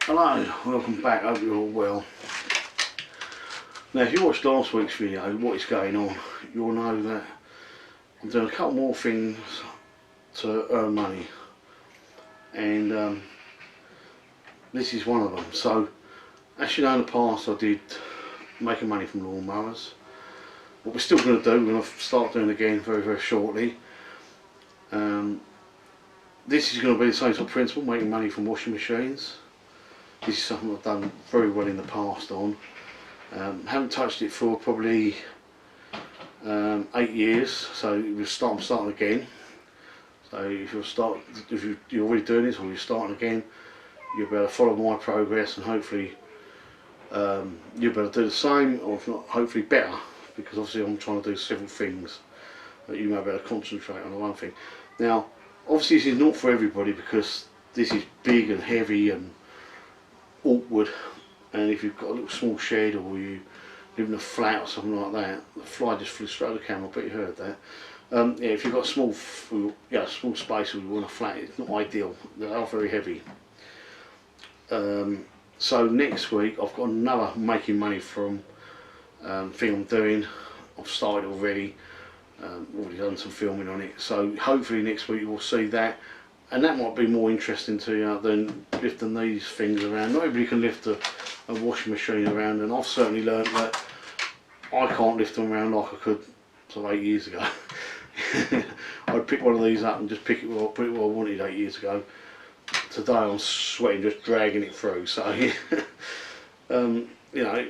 Hello, welcome back, hope you're all well. Now if you watched last week's video, what is going on, you'll know that I'm doing a couple more things to earn money, and this is one of them. So as you know, in the past I did making money from lawnmowers. What we're still going to do, we're going to start doing again very shortly. This is going to be the same sort of principle, making money from washing machines. This is something I've done very well in the past on. Haven't touched it for probably 8 years, so I'm starting again. So if you're already doing this or you're starting again, you'll be able to follow my progress, and hopefully you'll be able to do the same, or if not, hopefully better, because obviously I'm trying to do several things that you may be able to concentrate on the one thing. Now obviously this is not for everybody, because this is big and heavy and awkward, and if you've got a little small shed or you live in a flat or something like that, the fly just flew straight at the camera, I bet you heard that. Yeah, if you've got a small space or you want a flat, it's not ideal, they are very heavy. So next week I've got another making money from thing I'm doing. I've started already, already done some filming on it, so hopefully next week you'll see that. And that might be more interesting to you than lifting these things around. Not everybody can lift a washing machine around, and I've certainly learned that I can't lift them around like I could sort of 8 years ago. I'd pick one of these up and just put it where I wanted 8 years ago. Today I'm sweating just dragging it through. So you know,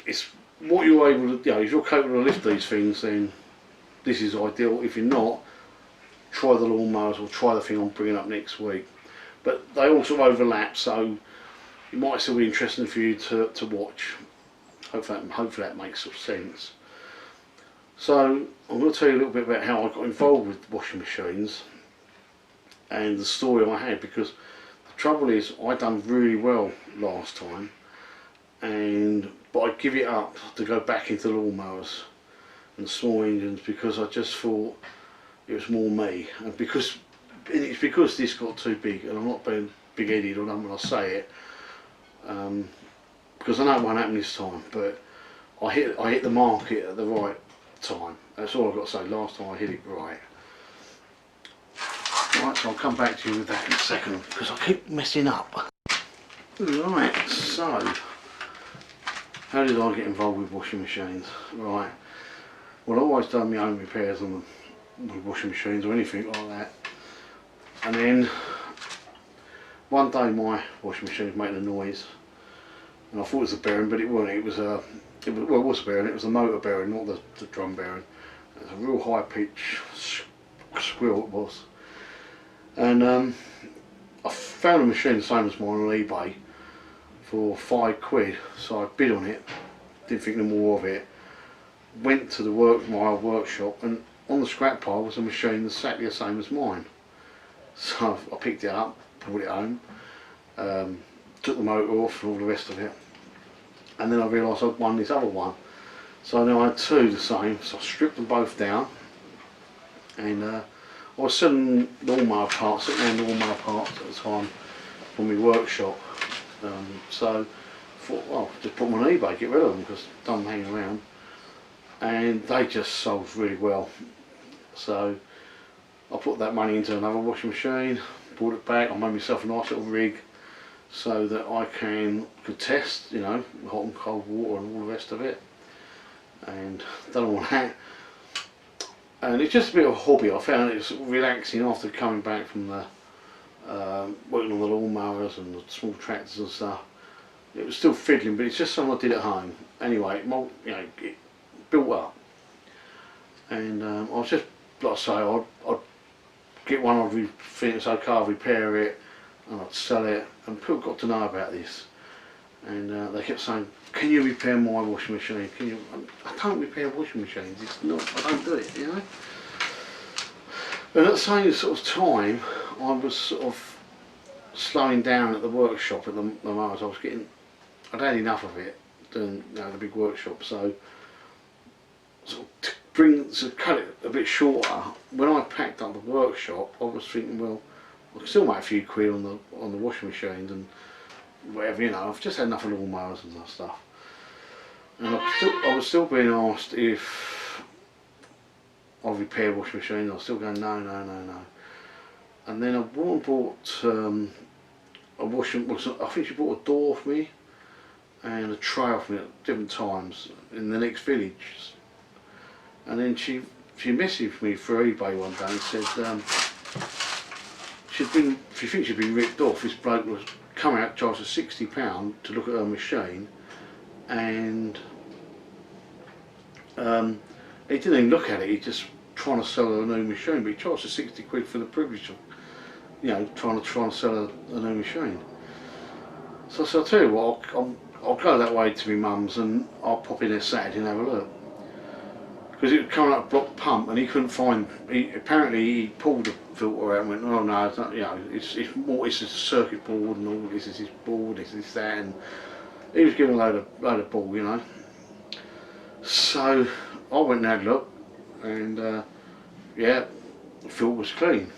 it's what you're able to, if you're capable to lift these things, then this is ideal. If you're not, try the lawnmowers or try the thing I'm bringing up next week. But they also overlap, so it might still be interesting for you to watch. Hopefully that makes some sense. So I'm going to tell you a little bit about how I got involved with washing machines and the story I had, because the trouble is I done really well last time, but I give it up to go back into lawnmowers and small engines, because I just thought it was more me, and it's because this got too big, and I'm not being big-headed or nothing when I say it, because I know it won't happen this time, but I hit the market at the right time. That's all I've got to say. Last time I hit it right. Right, so I'll come back to you with that in a second, because I keep messing up. Right, so how did I get involved with washing machines? Right, well, I've always done my own repairs on them, with washing machines or anything like that, and then one day my washing machine was making a noise, and I thought it was a bearing, but it wasn't. It was a bearing. It was a motor bearing, not the drum bearing. It was a real high pitch squeal it was, and I found a machine the same as mine on eBay for £5, so I bid on it, didn't think no more of it, went to my old workshop, and on the scrap pile was a machine exactly the same as mine. So I picked it up, brought it home, took the motor off and all the rest of it, and then I realised I'd won this other one. So now I had two the same, so I stripped them both down, and I was selling lawnmower parts, second-hand lawnmower parts at the time from my workshop. So I thought, well, just put them on eBay, get rid of them, because I don't hang around. And they just sold really well. So I put that money into another washing machine, brought it back. I made myself a nice little rig so that I could test, hot and cold water and all the rest of it, and done all that. And it's just a bit of a hobby. I found it was relaxing after coming back from the working on the lawnmowers and the small tractors and stuff. It was still fiddling, but it's just something I did at home. Anyway, it built up, and I was just, like I say, I'd get one, I'd think it's okay, I'd repair it, and I'd sell it, and people got to know about this, and they kept saying, can you repair my washing machine? I don't repair washing machines, I don't do it, And at the same sort of time, I was sort of slowing down at the workshop at the moment. I'd had enough of it, doing the big workshop, so to cut it a bit shorter, when I packed up the workshop, I was thinking, well, I can still make a few quid on the washing machines, and whatever, you know, I've just had enough of lawnmowers and stuff. And I was still being asked if I repair washing machines. I was still going, no, no, no, no. And then a woman bought a washing, I think she bought a door for me and a tray off me at different times in the next village. And then she messaged me through eBay one day and said she thinks she'd been ripped off. This bloke was coming out, charged her £60 to look at her machine, and he didn't even look at it. He just trying to sell her a new machine, but he charged her 60 quid for the privilege of, you know, trying to sell her a new machine. So I said, I'll tell you what, I'll go that way to my mum's and I'll pop in there Saturday and have a look. Because it was coming up a block pump and he couldn't find, apparently he pulled the filter out and went, oh no, it's not, you know, it's a circuit board and all this is his board, this is that, and he was giving a load of ball, you know. So I went and had a look, and yeah, the filter was clean.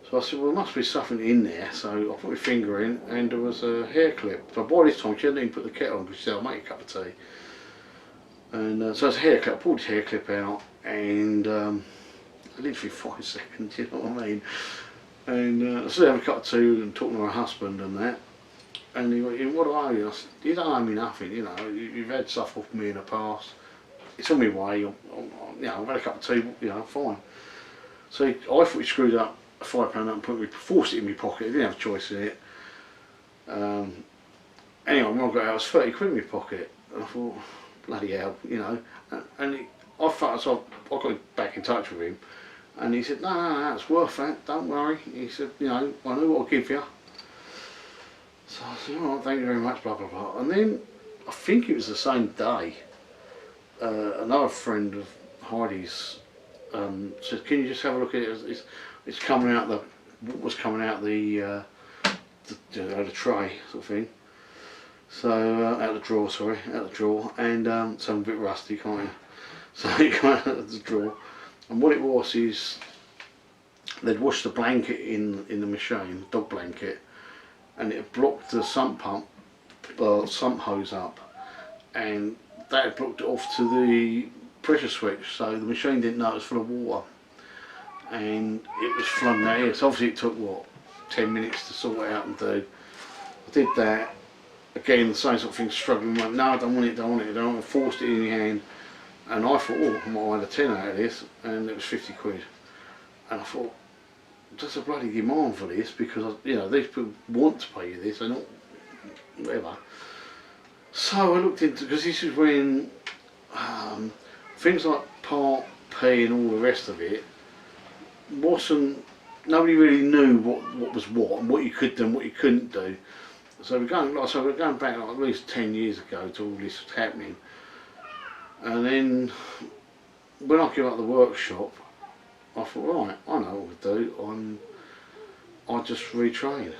So I said, well, there must be something in there. So I put my finger in, and there was a hair clip. So by this time she hadn't even put the kettle on because she said, I'll make a cup of tea. And so it's a hair clip. I pulled the hair clip out, and literally 5 seconds, you know what I mean. And I said, have a cup of tea and talking to my husband and that. And he went, what do I owe you? I said, you don't owe me nothing, you know, you've had stuff off me in the past. It's on my way, you know, I've had a cup of tea, you know, fine. So I thought he screwed up a £5 note and forced it in my pocket. I didn't have a choice in it. Anyway, when I got out, it was 30 quid in my pocket. And I thought, bloody hell, you know. And I got back in touch with him. And he said, no, it's worth that, don't worry. He said, you know, I know what I'll give you. So I said, all right, thank you very much, blah, blah, blah. And then, I think it was the same day, another friend of Heidi's said, can you just have a look at it? It's coming out what was coming out the tray, sort of thing. So, out the drawer, and so I'm a bit rusty, can't you? So it came out of the drawer. And what it was is, they'd washed the blanket in the machine, dog blanket, and it blocked the sump hose up, and that had blocked it off to the pressure switch, so the machine didn't know it was full of water, and it was flooding that air. So obviously it took, what, 10 minutes to sort it out and do. I did that, again the same sort of thing, struggling, like, no, I don't want it, forced it in your hand, and I thought, oh, I might have a 10 out of this, and it was 50 quid, and I thought, there's a bloody demand for this, because, you know, these people want to pay you this, they're not, whatever. So I looked into, because this is when things like Part P and all the rest of it nobody really knew what was what and what you could do and what you couldn't do. So we're going back like at least 10 years ago to all this happening. And then when I gave up the workshop, I thought, right, I know what to do. I just retrain.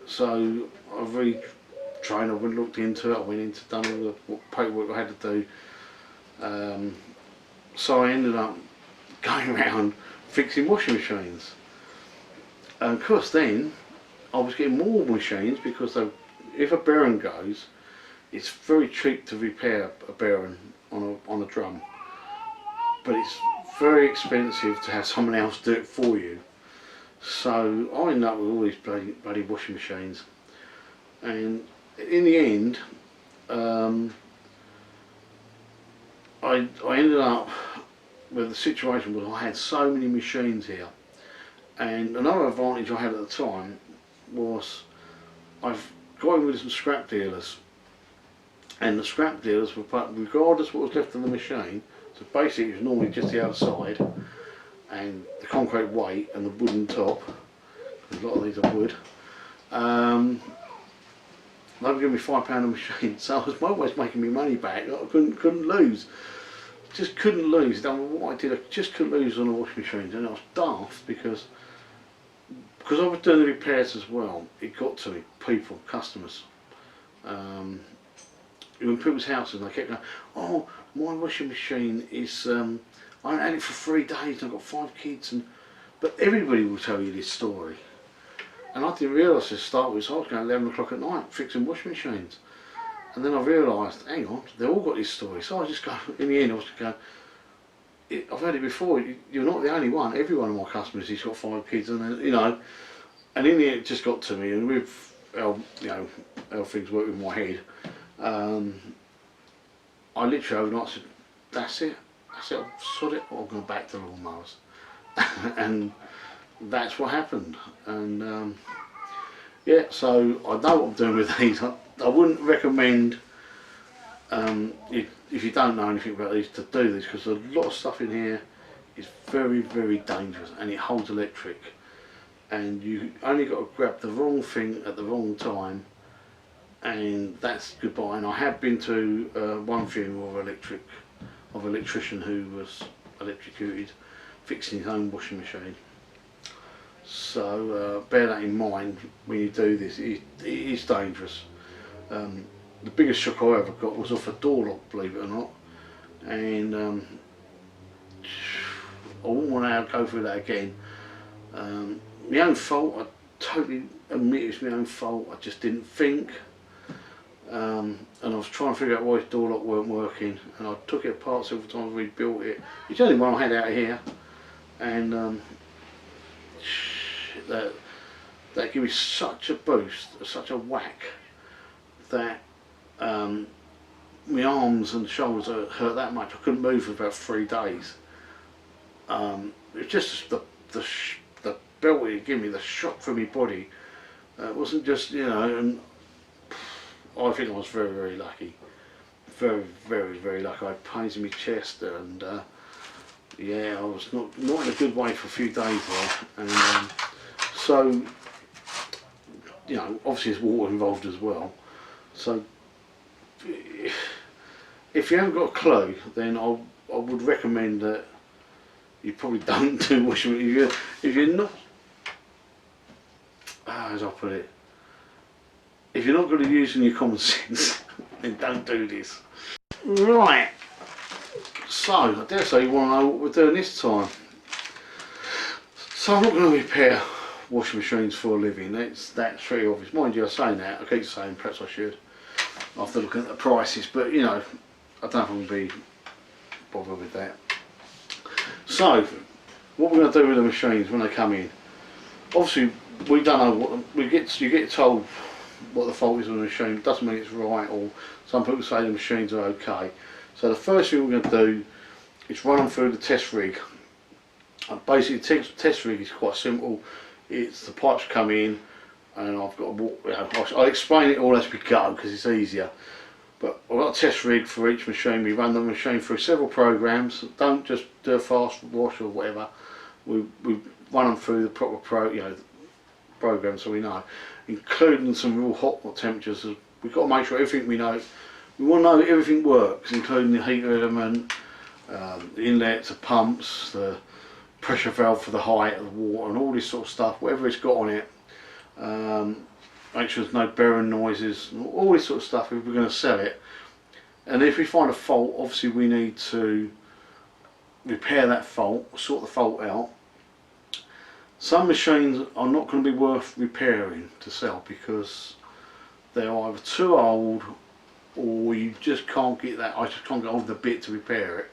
So I retrained. I went and looked into it. I went into done all the paperwork I had to do. So I ended up going around fixing washing machines. And of course, then I was getting more machines because if a bearing goes, it's very cheap to repair a bearing on a drum, but it's very expensive to have someone else do it for you. So I ended up with all these bloody washing machines, and in the end I ended up with the situation was I had so many machines here, and another advantage I had at the time was I've got in with some scrap dealers, and the scrap dealers were, regardless of what was left of the machine, so basically it was normally just the outside and the concrete weight and the wooden top, a lot of these are wood, they would give me £5 a machine, so I was always making me money back. I couldn't lose, just couldn't lose. I don't know what I did, I just couldn't lose on the washing machines, and I was daft because I was doing the repairs as well. It got to me, people, customers, in people's houses, and they kept going, oh, my washing machine is, I had it for 3 days and I've got 5 kids, but everybody will tell you this story. And I didn't realise to start with, so I was going 11 o'clock at night fixing washing machines. And then I realised, hang on, they've all got this story. So I just go, in the end I was going, I've heard it before, you're not the only one. Every one of my customers, he's got 5 kids, and you know, and in the end it just got to me, and with how, you know, how things work with my head, I literally overnight said, that's it, I've sod it, I'm going back to lawnmowers. And that's what happened. And yeah, so I know what I'm doing with these. I wouldn't recommend, if you don't know anything about these, to do this, because a lot of stuff in here is very, very dangerous, and it holds electric, and you only got to grab the wrong thing at the wrong time, and that's goodbye. And I have been to one funeral of an electrician who was electrocuted fixing his own washing machine. So bear that in mind when you do this. It is dangerous. The biggest shock I ever got was off a door lock, believe it or not, and I wouldn't want to go through that again. My own fault, I totally admit it's my own fault. I just didn't think, and I was trying to figure out why this door lock weren't working, and I took it apart several times, rebuilt it. It's the only one I had out of here, and that gave me such a boost, such a whack, that my arms and shoulders hurt that much. I couldn't move for about 3 days. It was just the belt it gave me, the shock for my body. It wasn't just, you know, and I think I was very, very lucky. Very, very, very lucky. I had pains in my chest, and yeah, I was not in a good way for a few days there. And so, you know, obviously there's water involved as well. So if you haven't got a clue, then I would recommend that you probably don't do washing machine. If you're not, as I put it, if you're not going to use your common sense, then don't do this. Right, so I dare say you want to know what we're doing this time. So I'm not going to repair washing machines for a living. That's pretty obvious. Mind you, I'm saying that, I keep saying perhaps I should, after looking at the prices, but you know, I don't know if I'm going to be bothered with that. So, what we're going to do with the machines when they come in, obviously we don't know what, you get told what the fault is on the machine. Doesn't mean it's right, or some people say the machines are okay. So the first thing we're going to do is run them through the test rig. Basically the test rig is quite simple. It's the pipes come in, and I've got to walk, you know, I'll explain it all as we go because it's easier. But I've got a test rig for each machine. We run the machine through several programs. Don't just do a fast wash or whatever. We run them through the proper program, so we know, including some real hot temperatures. We've got to make sure everything we know. We want to know that everything works, including the heater element, the inlets, the pumps, the pressure valve for the height of the water, and all this sort of stuff. Whatever it's got on it. Make sure there's no bearing noises, all this sort of stuff if we're going to sell it. And if we find a fault, obviously we need to repair that fault, sort the fault out. Some machines are not going to be worth repairing to sell because they're either too old, or you just can't get that, I just can't get hold of the bit to repair it.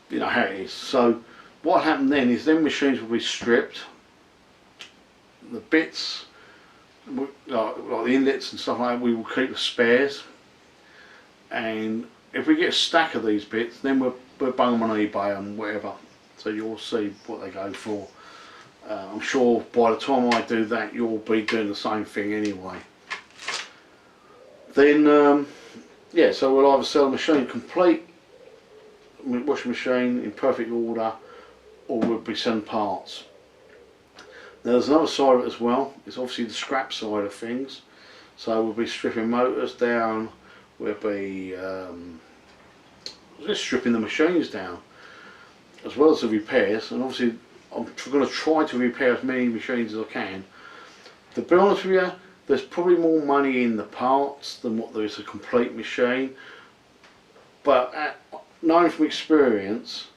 You know how it is. So what happened then is them machines will be stripped. The bits, like the inlets and stuff like that, we will keep the spares, and if we get a stack of these bits, then we'll bung them on eBay and whatever, so you'll see what they go for. I'm sure by the time I do that you'll be doing the same thing anyway. Then yeah, so we'll either sell the machine complete, washing machine in perfect order, or we'll be selling parts. Now there's another side of it as well. It's obviously the scrap side of things. So we'll be stripping motors down, we'll be just stripping the machines down, as well as the repairs. And obviously I'm going to try to repair as many machines as I can. To be honest with you, there's probably more money in the parts than what there is a complete machine. But knowing from experience,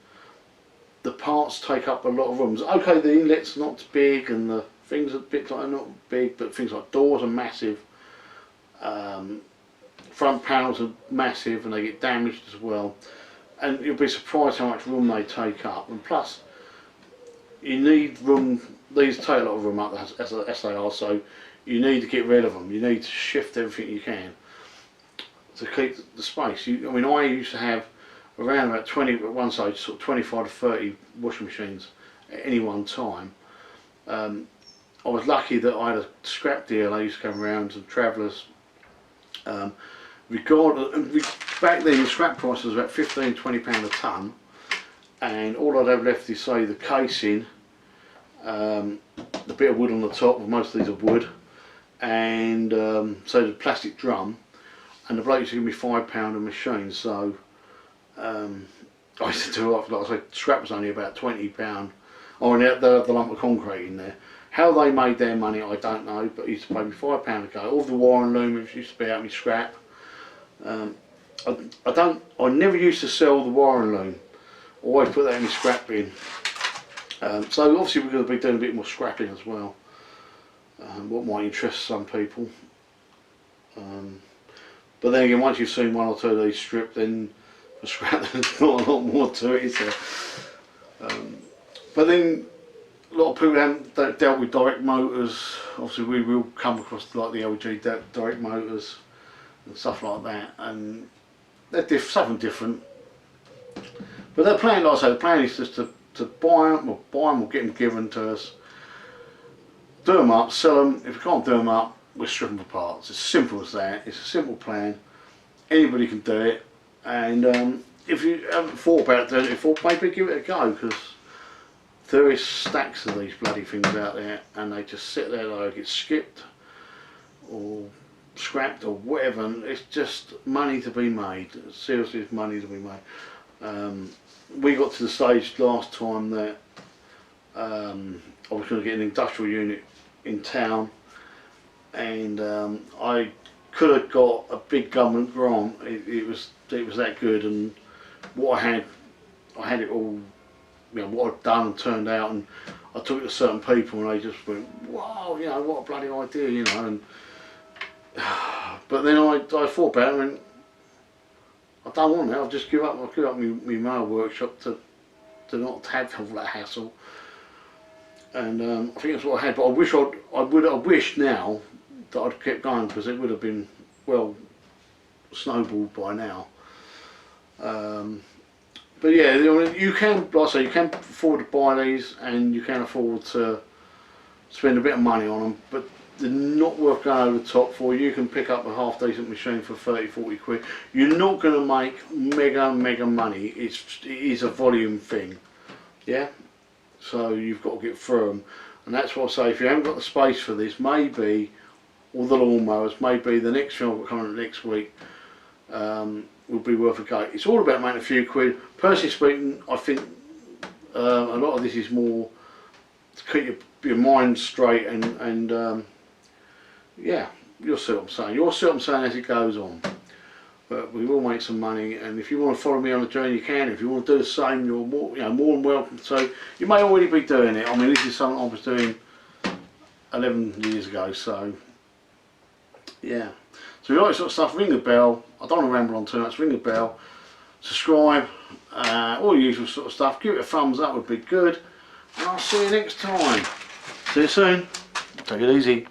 the parts take up a lot of rooms. Okay, the inlet's not big and the things are bits like not big, but things like doors are massive, front panels are massive and they get damaged as well, and you'll be surprised how much room they take up. And plus you need room, these take a lot of room up as they are, so you need to get rid of them. You need to shift everything you can to keep the space. I mean, I used to have around about 20 at one stage, sort of 25 to 30 washing machines at any one time. I was lucky that I had a scrap deal. I used to come around to Travellers. Back then the scrap price was about £15–20 a tonne, and all I'd have left is, say, the casing, the bit of wood on the top, most of these are wood, and so the plastic drum, and the bloke used to give me £5 a machine. So I used to do, like I say, scrap was only about £20. Oh, and they had the lump of concrete in there. How they made their money, I don't know, but he used to pay me £5 a go. All the wire and loom used to be out of my scrap. I never used to sell the wire and loom. Always put that in my scrap bin. So obviously we're going to be doing a bit more scrapping as well. What might interest some people. But then again, once you've seen one or two of these stripped, then for scrap there's not a lot more to it, is there? But then a lot of people haven't dealt with direct motors. Obviously we will come across like the LG direct motors and stuff like that, and they're something different. But their plan, like I say, the plan is just to buy them or get them given to us, do them up, sell them. If we can't do them up, we'll strip them for parts. It's simple as that. It's a simple plan. Anybody can do it, and if you haven't thought about doing it before, maybe give it a go, because there is stacks of these bloody things out there, and they just sit there, they get skipped or scrapped or whatever, and it's just money to be made. Seriously, it's money to be made. We got to the stage last time that I was going to get an industrial unit in town, and I could have got a big government grant. It was that good, and what I had it all. You know, what I'd done and turned out, and I took it to certain people and they just went, wow, you know, what a bloody idea, you know. And but then I thought about it and went, I don't want it. I'll just give up my mail workshop to not have all that hassle. And I think that's what I had. But I wish now that I'd kept going, because it would have been well snowballed by now. But yeah, you can, like I say, you can afford to buy these, and you can afford to spend a bit of money on them, but they're not worth going over the top for. You can pick up a half decent machine for 30–40 quid. You're not going to make mega money. It is a volume thing, yeah. So you've got to get through them, and that's what I say. If you haven't got the space for this, maybe, or the lawnmowers, maybe the next film coming next week. Will be worth a go. It's all about making a few quid. Personally speaking, I think a lot of this is more to keep your mind straight, and yeah, you'll see what I'm saying. You'll see what I'm saying as it goes on. But we will make some money, and if you want to follow me on the journey, you can. If you want to do the same, you're more than welcome. So you may already be doing it. I mean, this is something I was doing 11 years ago. So yeah. So if you like this sort of stuff, ring the bell. I don't want to ramble on too much. Ring the bell, subscribe, all the usual sort of stuff. Give it a thumbs up, would be good. And I'll see you next time. See you soon. Take it easy.